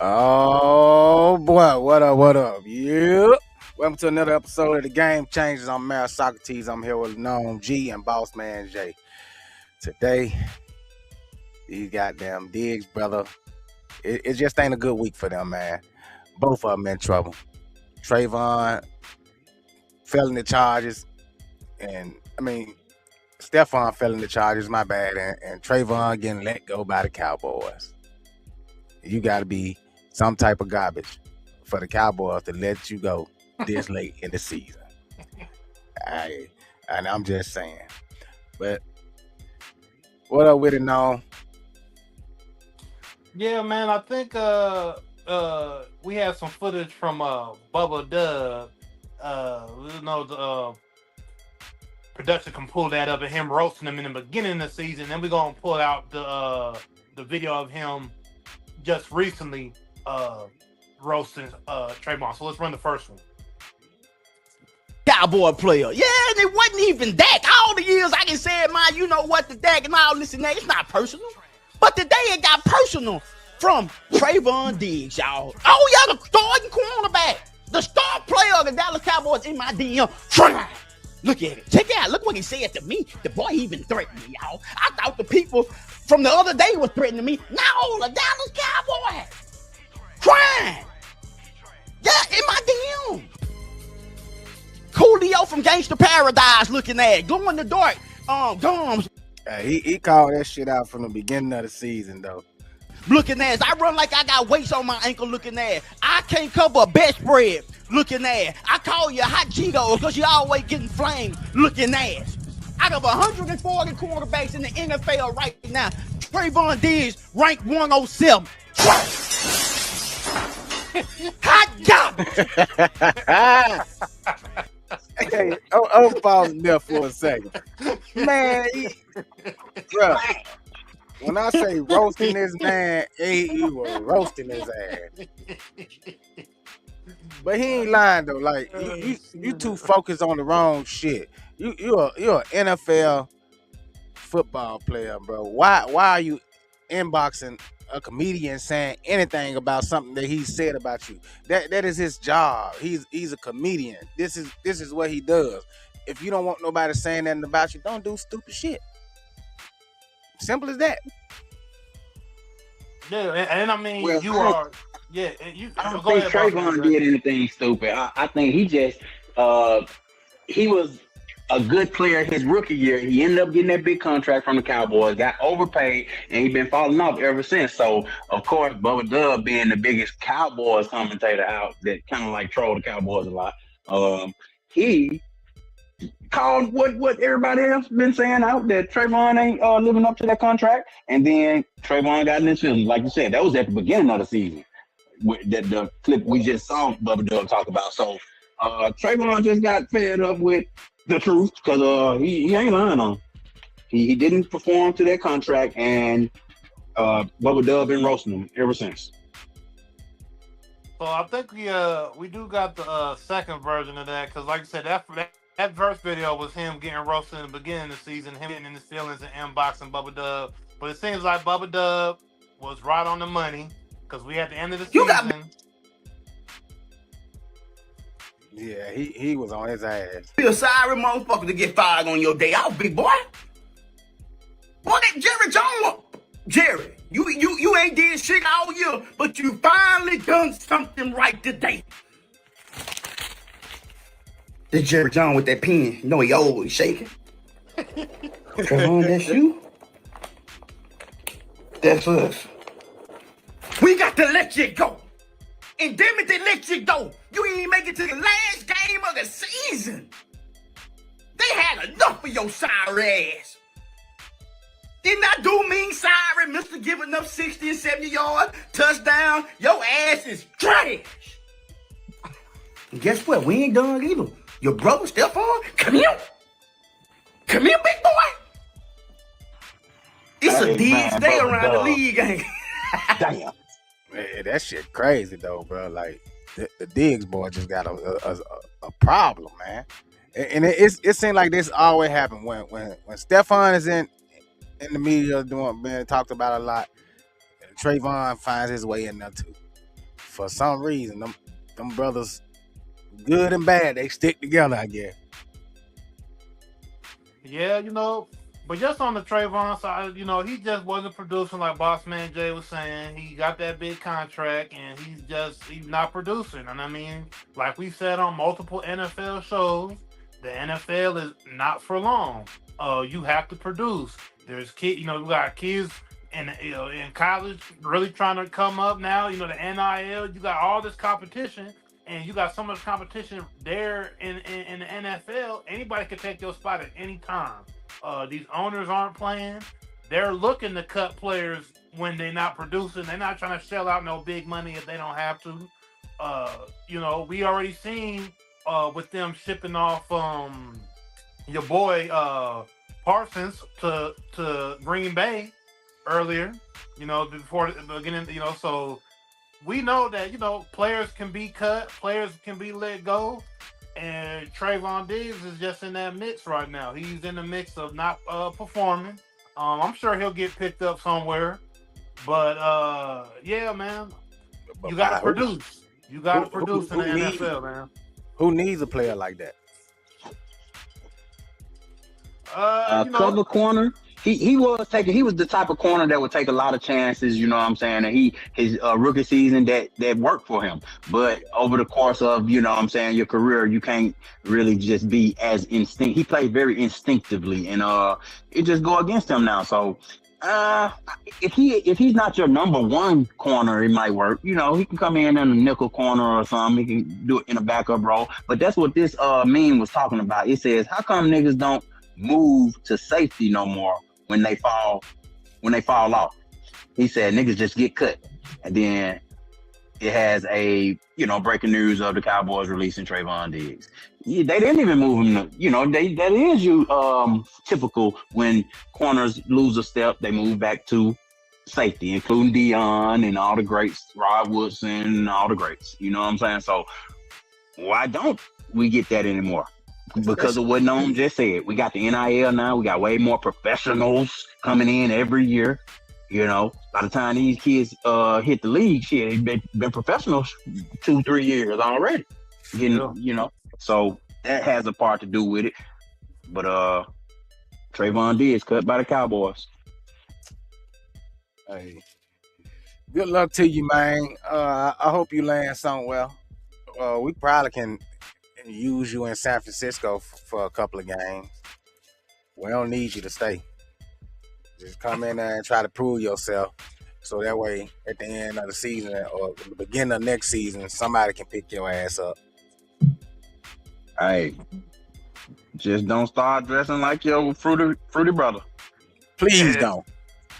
Oh boy, what up, what up? Yeah. Welcome to another episode of the Game Changers. I'm Mayor Socrates. I'm here with Gnome G and Boss Man J. Today, these goddamn Diggs, brother. It just ain't a good week for them, man. Both of them in trouble. Trayvon fell in the charges, and Stephon fell in the charges, my bad, and Trayvon getting let go by the Cowboys. You got to be some type of garbage for the Cowboys to let you go this late in the season. And I'm just saying. But what up with it now? Yeah, man, I think we have some footage from Bubba Dub. The production can pull that up of him roasting him in the beginning of the season. Then we're gonna pull out the video of him just recently roasting Trayvon. So let's run the first one. Cowboy player. Yeah, and it wasn't even Dak. All the years I can say it, man, you know what, the Dak and all this and that, it's not personal. But today it got personal from Trayvon Diggs, y'all. Oh, yeah, the starting cornerback. The star player of the Dallas Cowboys in my DM. Look at it. Check it out. Look what he said to me. The boy even threatened me, y'all. I thought the people from the other day was threatening me. Now the Dallas Cowboys crying. Yeah, in my DM. Coolio from Gangsta Paradise looking at glow in the dark gums. He called that shit out from the beginning of the season, though. Looking at, I run like I got weights on my ankle looking at. I can't cover a bedspread looking at. I call you hot Cheetos because you always getting flamed looking at. Out of 140 quarterbacks in the NFL right now, Trayvon Diggs ranked 107. Hot garbage. Hey, I'm pausing there for a second. Man, bro, when I say roasting this man, he was roasting his ass. But he ain't lying though. Like you too focused on the wrong shit. You're an NFL football player, bro. Why are you inboxing a comedian saying anything about something that he said about you? That is his job. He's a comedian. This is what he does. If you don't want nobody saying nothing about you, don't do stupid shit. Simple as that. Yeah, and I mean, well, you are. Yeah, you. I don't think Trayvon did anything stupid. I think he just he was a good player his rookie year. He ended up getting that big contract from the Cowboys, got overpaid, and he's been falling off ever since. So, of course, Bubba Dub being the biggest Cowboys commentator out that kind of like troll the Cowboys a lot, he called what everybody else been saying out that Trayvon ain't living up to that contract, and then Trayvon got in his feelings. Like you said, that was at the beginning of the season. That the clip we just saw Bubba Dub talk about. So Trayvon just got fed up with the truth because he ain't lying on him. He didn't perform to that contract, and Bubba Dub been roasting him ever since. So I think we do got the second version of that because, like I said, that first video was him getting roasted in the beginning of the season, him getting in his feelings and inboxing Bubba Dub. But it seems like Bubba Dub was right on the money because we at the end of the season. Yeah, he was on his ass. Be a sorry motherfucker to get fired on your day off, big boy. Boy, that Jerry Jones, Jerry, you ain't did shit all year, but you finally done something right today. This Jerry Jones with that pen, you know he always shaking. Trayvon, that's you? That's us. We got to let you go. And damn it, they let you go. You ain't make it to the last game of the season. They had enough of your sorry ass. Didn't I do mean sorry, Mr. Giving up 60 and 70 yards, touchdown? Your ass is trash. And guess what? We ain't done either. Your brother, Stephon, come here. Come here, big boy. It's a Diggs day around the league, ain't it? Damn. Man, that shit crazy though, bro. Like the Diggs boy just got a problem, man. And it seems like this always happen when Stephon is in the media being talked about a lot. Trayvon finds his way in there too. For some reason, them brothers, good and bad, they stick together, I guess. Yeah, but just on the Trayvon side, he just wasn't producing like Bossman Jay was saying. He got that big contract and he's not producing. And I mean, like we said on multiple NFL shows, the NFL is not for long. You have to produce. There's kids, we got kids in college really trying to come up now. The NIL, you got all this competition. And you got so much competition there in the NFL. Anybody can take your spot at any time. These owners aren't playing. They're looking to cut players when they're not producing. They're not trying to shell out no big money if they don't have to. We already seen with them shipping off your boy Parsons to Green Bay earlier. Before the beginning. So. We know that, players can be cut, players can be let go, and Trayvon Diggs is just in that mix right now. He's in the mix of not performing. I'm sure he'll get picked up somewhere, but yeah, man, you got to produce. You got to produce in the NFL, man. Who needs a player like that? Cover corner. He was the type of corner that would take a lot of chances, you know what I'm saying? And his rookie season that worked for him. But over the course of, your career, you can't really just be as instinct. He played very instinctively and it just go against him now. So if he's not your number one corner, it might work. He can come in a nickel corner or something. He can do it in a backup role. But that's what this meme was talking about. It says, how come niggas don't move to safety no more when they fall off? He said niggas just get cut. And then it has a breaking news of the Cowboys releasing Trayvon Diggs. Yeah, they didn't even move him that is typical when corners lose a step, they move back to safety, including Dion and all the greats, Rod Woodson and all the greats. You know what I'm saying? So why don't we get that anymore? Because of what Noam just said. We got the NIL now. We got way more professionals coming in every year. By the time these kids hit the league, shit, they've been professionals 2-3 years already. So that has a part to do with it. But Trayvon Diggs cut by the Cowboys. Hey, good luck to you, man. I hope you land somewhere. We probably can use you in San Francisco for a couple of games. We don't need you to stay. Just come in there and try to prove yourself, so that way at the end of the season or the beginning of next season, somebody can pick your ass up. Hey, just don't start dressing like your fruity brother. Please don't.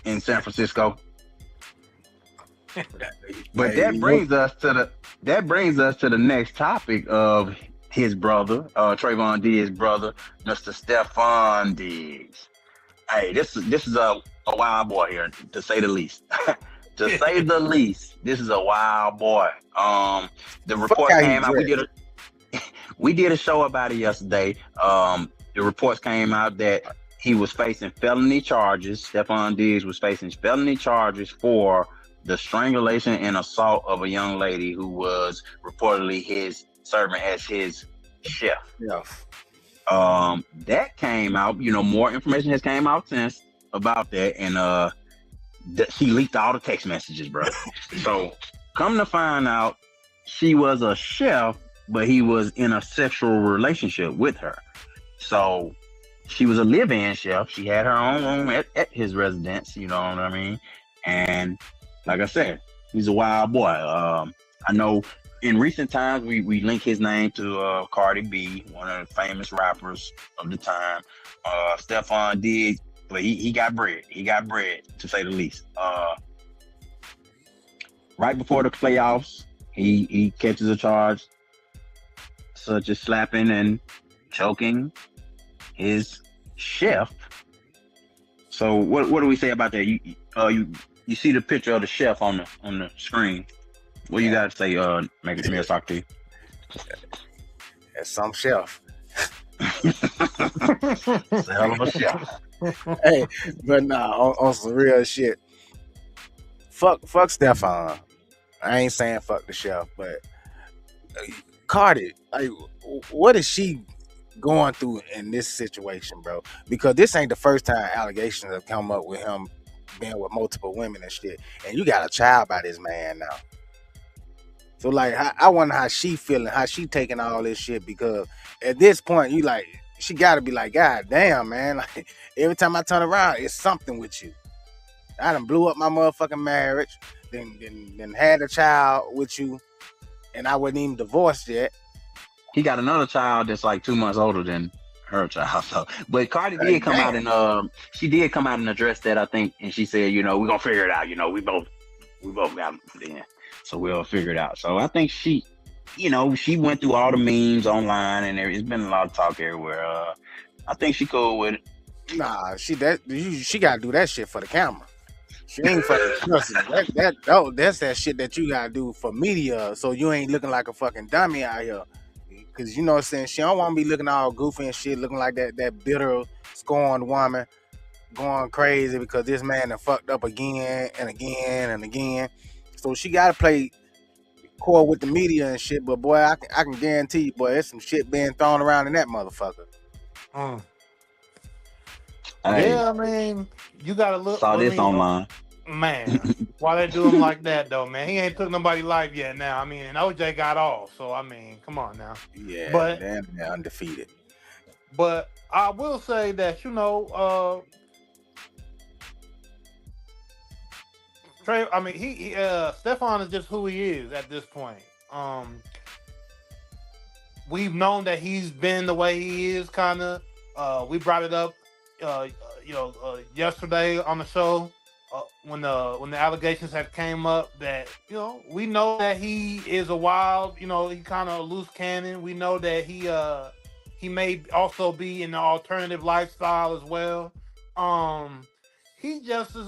In San Francisco. But that brings us to the next topic of his brother, Trayvon Diggs' brother, Mr. Stephon Diggs. Hey, this is a wild boy here, to say the least. To say the least, this is a wild boy. The report came out. We did a show about it yesterday. The reports came out that he was facing felony charges. Stephon Diggs was facing felony charges for the strangulation and assault of a young lady who was reportedly serving as his chef. Yeah. That came out, more information has came out since about that, and she leaked all the text messages, bro. So come to find out, she was a chef, but he was in a sexual relationship with her. So she was a live-in chef. She had her own room at his residence, you know what I mean? And like I said, he's a wild boy. I know in recent times, we link his name to Cardi B, one of the famous rappers of the time. Stephon Diggs, but he got bread. He got bread, to say the least. Right before the playoffs, he catches a charge such as slapping and choking his chef. So what do we say about that? You see the picture of the chef on the screen. What you got to say, make it Mel Socrates? That's some chef. It's a hell of a chef. Hey, but nah, on some real shit. Fuck Stephon. I ain't saying fuck the chef, but Cardi, like, what is she going through in this situation, bro? Because this ain't the first time allegations have come up with him being with multiple women and shit. And you got a child by this man now. So like, I wonder how she feeling, how she taking all this shit, because at this point, you like, she got to be like, God damn, man. Like, every time I turn around, it's something with you. I done blew up my motherfucking marriage, then had a child with you, and I wasn't even divorced yet. He got another child that's like 2 months older than her child. So, but Cardi did come out and she did come out and address that, I think, and she said, we're gonna figure it out. We both got them. So we'll figure it out. So I think she went through all the memes online, and it's been a lot of talk everywhere. I think she cool with it. Nah, she gotta do that shit for the camera. She ain't fucking that's that shit that you gotta do for media, so you ain't looking like a fucking dummy out here. Cause you know what I'm saying, she don't want to be looking all goofy and shit, looking like that bitter, scorned woman, going crazy because this man done fucked up again and again and again. So she gotta play core with the media and shit. But boy, I can guarantee you, boy, there's some shit being thrown around in that motherfucker. Yeah, I mean, you gotta look. Saw this online. Man, why they do him like that though, man? He ain't took nobody's life yet. Now, I mean, and OJ got off, so I mean, come on now. Yeah, but they're undefeated. But I will say that Trey. I mean, he Stephon is just who he is at this point. We've known that he's been the way he is, kind of. We brought it up, yesterday on the show. When the allegations had came up that we know that he is a wild, he kind of a loose cannon. We know that he may also be in the alternative lifestyle as well. He just is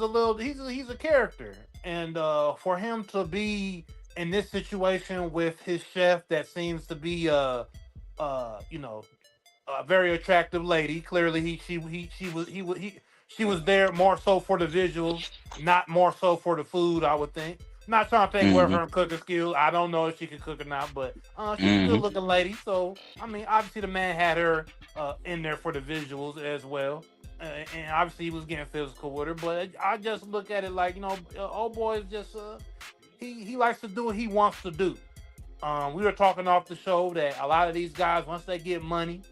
he's a character, and for him to be in this situation with his chef that seems to be a very attractive lady. Clearly she was there more so for the visuals, not more so for the food, I would think. Not trying to take away from her cooking skills. I don't know if she can cook or not, but she's a good looking lady. So, I mean, obviously the man had her in there for the visuals as well. And obviously he was getting physical with her. But I just look at it like, old boy is just, he likes to do what he wants to do. We were talking off the show that a lot of these guys, once they get money,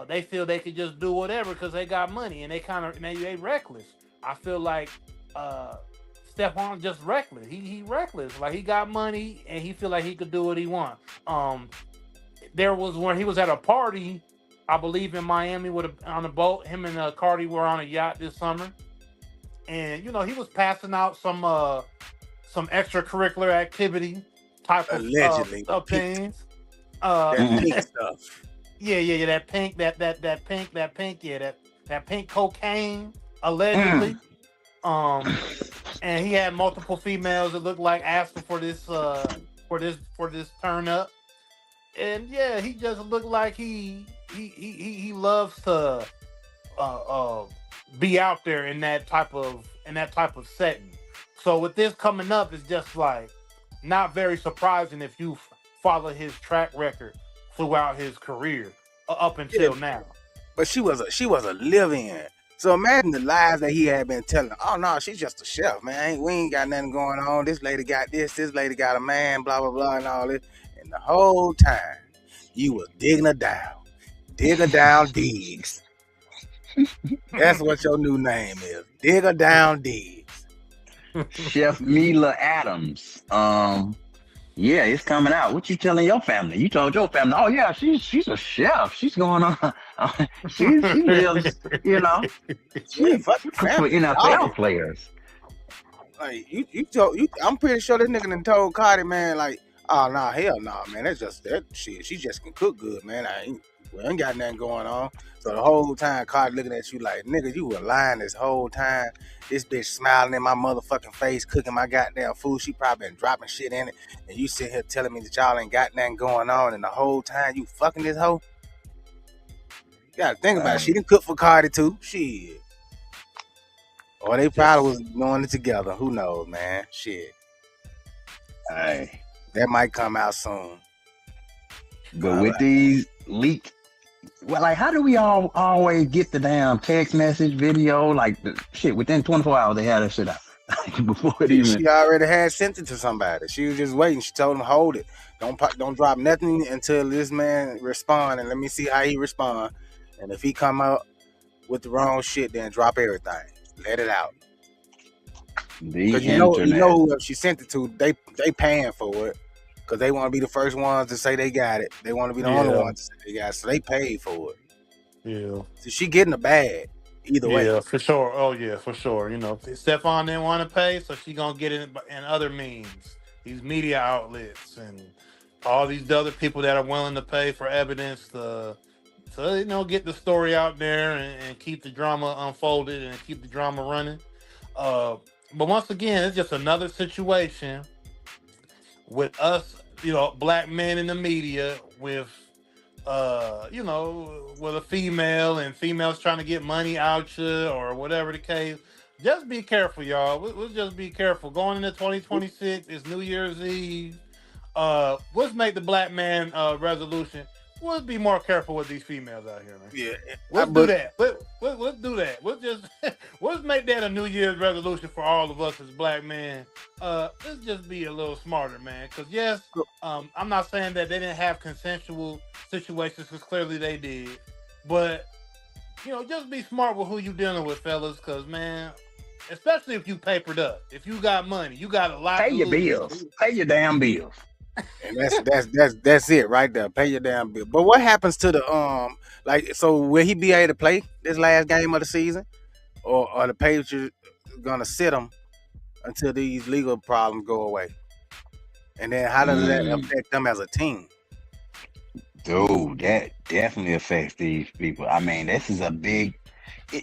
they feel they could just do whatever because they got money, and they reckless. I feel like Stephon just reckless. He reckless. Like, he got money and he feel like he could do what he wants. There was when he was at a party, I believe in Miami on a boat. Him and Cardi were on a yacht this summer, and he was passing out some extracurricular activity type allegedly of things. Pink stuff. Yeah, that pink, that pink cocaine, allegedly. And he had multiple females that looked like asking for this turn up. And yeah, he just looked like he loves to be out there in that type of setting. So with this coming up, it's just like not very surprising if you follow his track record throughout his career up until now. But she was a live-in. So imagine the lies that he had been telling. Oh no, she's just a chef, man. We ain't got nothing going on. This lady got this lady got a man, blah blah blah, and all this. And the whole time you was digging her down. Digger Down Diggs. That's what your new name is. Digger Down Diggs. Chef Mila Adams. Yeah, it's coming out. What you telling your family? You told your family, oh yeah, she's a chef. She's going on. she lives, you know, Yeah, she fuck your cooks for family. NFL players. Like you told you. I'm pretty sure this nigga done told Cardi, man. Like, oh nah, hell nah, man. That's just that shit. She just can cook good, man. We ain't got nothing going on. So the whole time, Cardi looking at you like, nigga, you were lying this whole time. This bitch smiling in my motherfucking face, cooking my goddamn food. She probably been dropping shit in it, and you sit here telling me that y'all ain't got nothing going on, and the whole time you fucking this hoe. You gotta think about it. She didn't cook for Cardi too. Shit. Or they probably was doing it together. Who knows, man? Shit. Hey. That might come out soon. But with these leaks, well, like, how do we all always get the damn text message, video, like the shit within 24 hours? They had that shit out before it even. She already had sent it to somebody. She was just waiting. She told him, hold it. Don't drop nothing until this man respond, and let me see how he respond. And if he come out with the wrong shit, then drop everything. Let it out. Because you know who she sent it to, they paying for it. Because they want to be the first ones to say they got it. They want to be the only ones to say they got it. So they paid for it. Yeah. So she getting a bag either way. Yeah, for sure. Oh, yeah, for sure. You know, Stephon didn't want to pay, so she going to get it in other means. These media outlets and all these other people that are willing to pay for evidence to you know, get the story out there and keep the drama unfolded and keep the drama running. But once again, it's just another situation with us, you know, black men in the media with, you know, with a female and females trying to get money out you or whatever the case. Just be careful, y'all. We'll just be careful. Going into 2026, it's New Year's Eve. Let's make the black man resolution. Let's be more careful with these females out here, man. Yeah, let's do that. Let's do that. Let's make that a New Year's resolution for all of us as black men. Let's just be a little smarter, man. Because yes, I'm not saying that they didn't have consensual situations, because clearly they did. But you know, just be smart with who you dealing with, fellas. Because man, especially if you papered up, if you got money, you got a lot. Pay your bills. Pay your damn bills. And that's it right there. Pay your damn bill. But what happens to the like? So will he be able to play this last game of the season, or are the Patriots gonna sit him until these legal problems go away? And then how does that affect them as a team? Dude, that definitely affects these people. I mean, this is a big,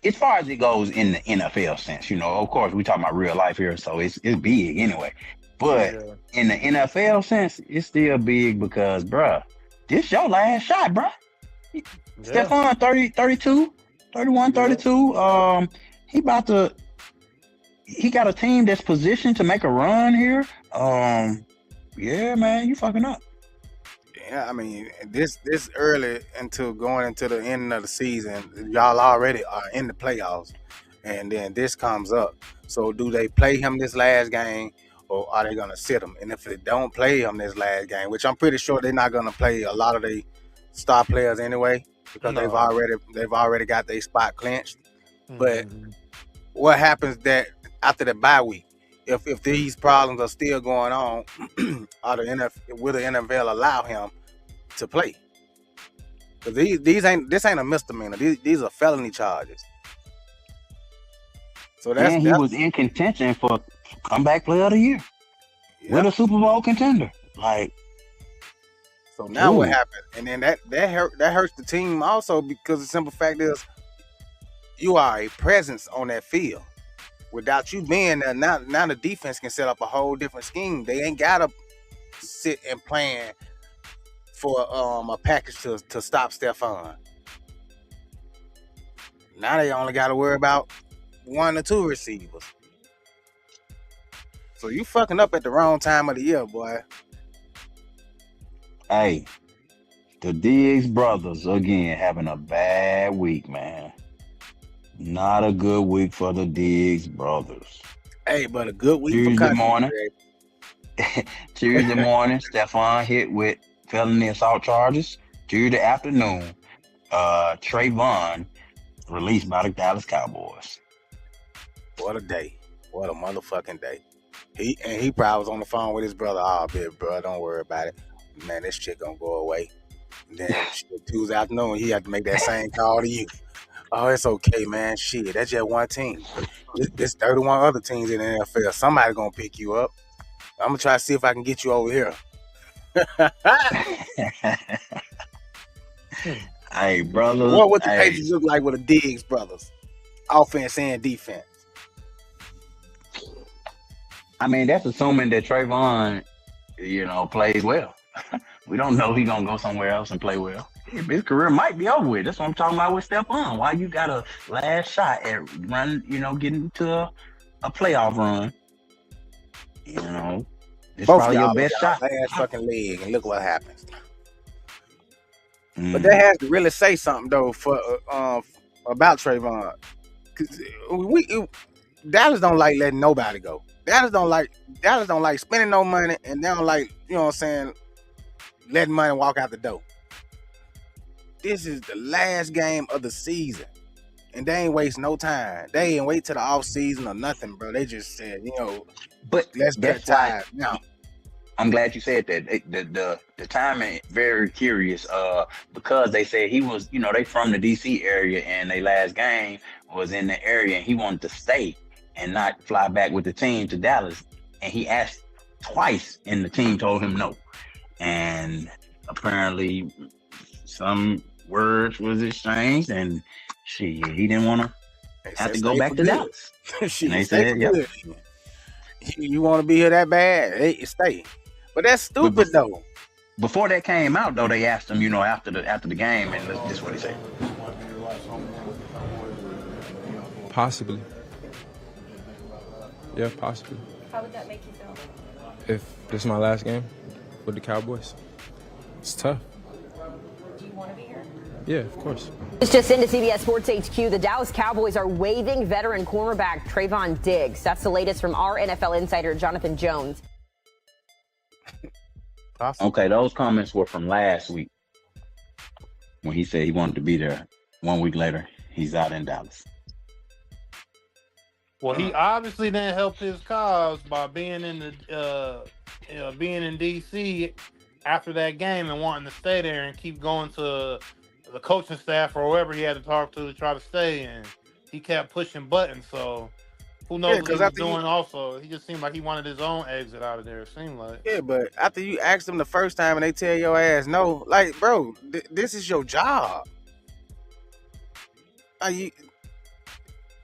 as far as it goes in the NFL sense. You know, of course, we talking about real life here, so it's big anyway. But in the NFL sense, it's still big because, bruh, this your last shot, bruh. Yeah. Stephon, 32. He got a team that's positioned to make a run here. Yeah, man, you fucking up. Yeah, I mean, this early into going into the end of the season, y'all already are in the playoffs, and then this comes up. So do they play him this last game? Or are they gonna sit him? And if they don't play him this last game, which I'm pretty sure they're not gonna play a lot of the star players anyway, because they've already got their spot clinched. But what happens that after the bye week, if these problems are still going on, will the NFL allow him to play? Because this ain't a misdemeanor. These are felony charges. So he was in contention for comeback player of the year with a Super Bowl contender. Like, so now what happened? And then that hurts the team also, because the simple fact is you are a presence on that field. Without you being there, now the defense can set up a whole different scheme. They ain't gotta sit and plan for a package to stop Stephon. Now they only gotta worry about 1 or 2 receivers. So you fucking up at the wrong time of the year, boy. Hey, the Diggs brothers again having a bad week, man. Not a good week for the Diggs brothers. Hey, but a good week Tuesday for country, morning. Tuesday morning, Stephon hit with felony assault charges. Tuesday afternoon, Trayvon released by the Dallas Cowboys. What a day. What a motherfucking day. He probably was on the phone with his brother. Oh, bit, bro, don't worry about it. Man, this shit gonna go away. And then Tuesday afternoon, he had to make that same call to you. Oh, it's okay, man. Shit, that's just one team. There's 31 other teams in the NFL. Somebody gonna pick you up. I'm gonna try to see if I can get you over here. Hey, brother. What would the Patriots look like with the Diggs brothers? Offense and defense. I mean, that's assuming that Trayvon, plays well. We don't know he's gonna go somewhere else and play well. His career might be over with. That's what I'm talking about with Stephon. Why you got a last shot at getting to a playoff run? It's Both probably y'all your best shot. Last fucking leg, and look what happens. But that has to really say something though for about Trayvon, because Dallas don't like letting nobody go. Dallas don't like spending no money, and they don't like, letting money walk out the door. This is the last game of the season, and they ain't waste no time. They ain't wait till the off season or nothing, bro. They just said, but let's get tired now. I'm glad you said that. The timing very curious. Because they said he was, they from the DC area, and their last game was in the area, and he wanted to stay and not fly back with the team to Dallas. And he asked twice, and the team told him no. And apparently, some words was exchanged, and he didn't want to have to go back to Dallas. And they said, "Yep, you want to be here that bad? Hey, stay." But that's stupid though. Before that came out, though, they asked him, after the game, and this is what he said. Possibly. Yeah, possibly. How would that make you feel? If this is my last game with the Cowboys, it's tough. Do you want to be here? Yeah, of course. It's just into CBS Sports HQ. The Dallas Cowboys are waiving veteran cornerback Trayvon Diggs. That's the latest from our NFL insider, Jonathan Jones. Awesome. Okay, those comments were from last week when he said he wanted to be there. 1 week later, he's out in Dallas. Well, he obviously didn't help his cause by being in DC after that game and wanting to stay there and keep going to the coaching staff or whoever he had to talk to try to stay. And he kept pushing buttons. So who knows what he was doing? Also, he just seemed like he wanted his own exit out of there. It seemed like. Yeah, but after you ask them the first time and they tell your ass no, like, bro, this is your job.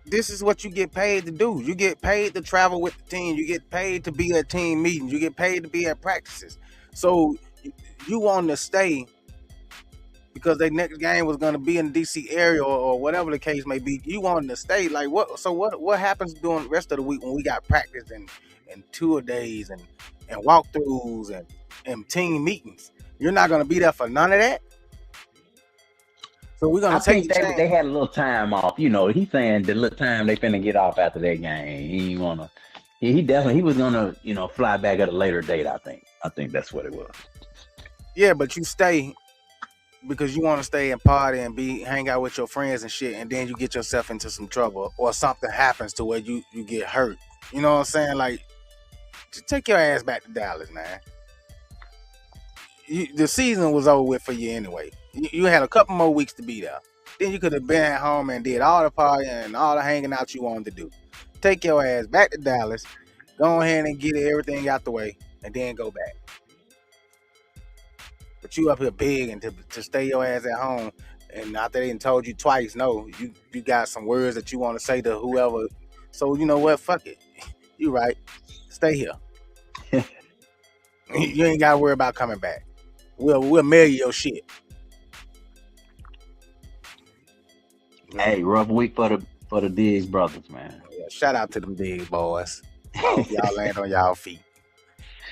This is what you get paid to do. You get paid to travel with the team. You get paid to be at team meetings. You get paid to be at practices. So you want to stay because their next game was going to be in the DC area or whatever the case may be. You wanted to stay. Like what? So what happens during the rest of the week when we got practice and tour days and walkthroughs and team meetings? You're not going to be there for none of that. So we're gonna take. I think they had a little time off. He's saying the little time they finna get off after that game. He wanna. He was gonna fly back at a later date. I think that's what it was. Yeah, but you stay because you want to stay and party and hang out with your friends and shit, and then you get yourself into some trouble or something happens to where you get hurt. You know what I'm saying? Like, just take your ass back to Dallas, man. The season was over with for you anyway. You had a couple more weeks to be there. Then you could have been at home and did all the partying and all the hanging out you wanted to do. Take your ass back to Dallas. Go ahead and get everything out the way and then go back. But you up here big and to stay your ass at home, and after they told you twice, no, you got some words that you want to say to whoever. So you know what? Fuck it. You right. Stay here. You ain't got to worry about coming back. We'll mail you your shit. Hey, rough week for the Diggs brothers, man. Yeah, shout out to them Diggs boys. I hope y'all land on y'all feet.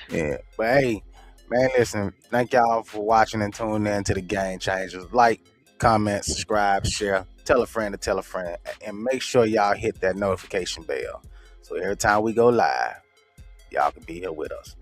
Yeah, but hey, man, listen. Thank y'all for watching and tuning in to the Game Changers. Like, comment, subscribe, share, tell a friend to tell a friend, and make sure y'all hit that notification bell so every time we go live, y'all can be here with us.